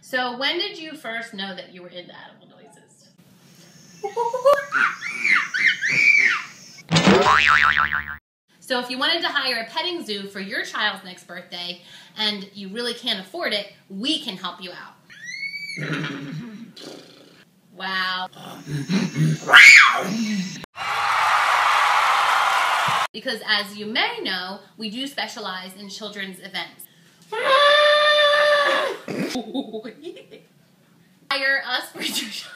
So when did you first know that you were into animal noises? So if you wanted to hire a petting zoo for your child's next birthday and you really can't afford it, we can help you out. Wow. Because as you may know, we do specialize in children's events. Hire us for your child.